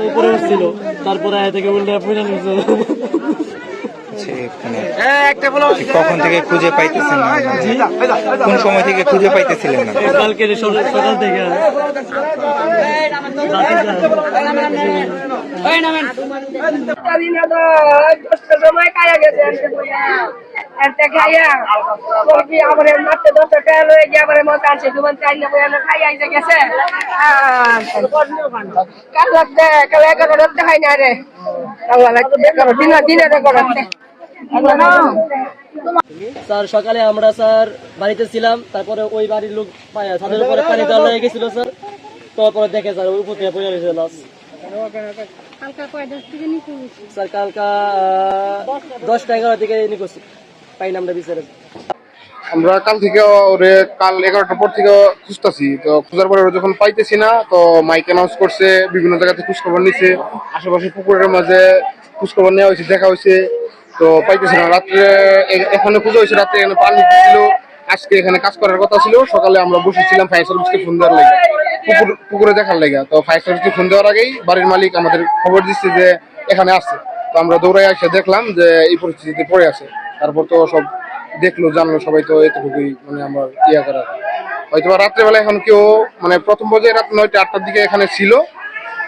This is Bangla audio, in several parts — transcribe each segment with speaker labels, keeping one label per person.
Speaker 1: উপরে উঠছিল, তারপরে থেকে উল্টে পয়সা নিচ্ছে।
Speaker 2: কখন থেকে খুঁজে পাইতেছেন না? কোন সময় থেকে খুঁজে পাইতেছিলেন না?
Speaker 1: কালকে সকাল থেকে। স্যার সকালে আমরা স্যার বাড়িতে ছিলাম, তারপরে ওই বাড়ির লোক ছাদের উপরে পানি দেওয়া হয়ে গেছিল স্যার। তারপরে দেখে স্যার ওই উপর থেকে পড়ে গেছে লাশ। স্যার কালকা 10টা-11টা থেকে নিখোঁজ পাইনি আমরা বিচারে।
Speaker 3: আমরা কাল থেকে কাল 11টার পর থেকে খুঁজতেছি, তো খোঁজার পরে যখন পাইতেছি না, তো মাইক অ্যানাউন্স করছে, বিভিন্ন জায়গাতে খোঁজখবর নিচ্ছে, আশেপাশে পুকুরের মাঝে খোঁজখবর নেওয়া হয়েছে, দেখা হয়েছে, তো পাইতেছি না। রাত্রে এখানে পুজো হয়েছে, রাত্রে এখানে পানি ছিল, আজকে এখানে কাজ করার কথা ছিল। সকালে আমরা বসেছিলাম ফায়ার সার্ভিসকে ফোন দেওয়ার লাগে, পুকুরে দেখার লাগে। তো ফায়ার সার্ভিসকে ফোন দেওয়ার আগেই বাড়ির মালিক আমাদের খবর দিচ্ছে যে এখানে আসছে। তো আমরা দৌড়াই এসে দেখলাম যে এই পরিস্থিতিতে পড়ে আছে। তারপর তো সব দেখলো, জানলো সবাই, তো এতটুকুই মানে আমার ইয়া করার। হয়তো রাত্রেবেলা এখন কেউ মানে প্রথম পর্যায়ে রাত 9টা-8টার দিকে এখানে ছিল,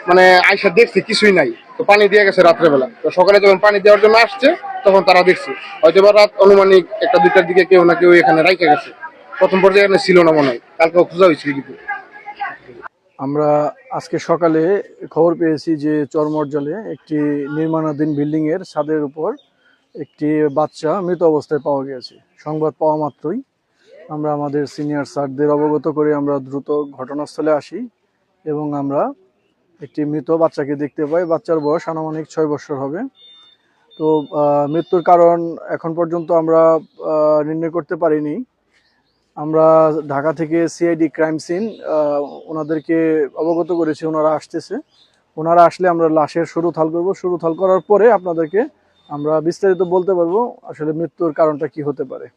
Speaker 3: মানে আইসা দেখছে কিছুই নাই, তো পানি দিয়ে গেছে রাত্রেবেলা। তো সকালে যখন পানি দেওয়ার জন্য আসছে তখন তারা দেখছে হয়তো রাত অনুমানিক 1টা-2টার দিকে কেউ না কেউ এখানে রাইখে গেছে। প্রথম পর্যায়ে এখানে ছিল না মনে হয়, কালকে খোঁজা হয়েছিল। কিন্তু
Speaker 4: আমরা আজকে সকালে খবর পেয়েছি যে চরমরজলে একটি নির্মাণাধীন বিল্ডিং এর ছাদের উপর একটি বাচ্চা মৃত অবস্থায় পাওয়া গিয়েছে। সংবাদ পাওয়া মাত্রই আমরা আমাদের সিনিয়র স্যারদের অবগত করে আমরা দ্রুত ঘটনাস্থলে আসি এবং আমরা একটি মৃত বাচ্চাকে দেখতে পাই। বাচ্চার বয়স আনুমানিক 6 বছর হবে। তো মৃত্যুর কারণ এখন পর্যন্ত আমরা নির্ণয় করতে পারিনি। আমরা ঢাকা থেকে সিআইডি ক্রাইম সিন ওনাদেরকে অবগত করেছি, ওনারা আসতেছে। ওনারা আসলে আমরা লাশের সরুথাল করব, সরুথাল করার পরে আপনাদেরকে আমরা বিস্তারিত বলতে পারবো আসলে মৃত্যুর কারণটা কি হতে পারে।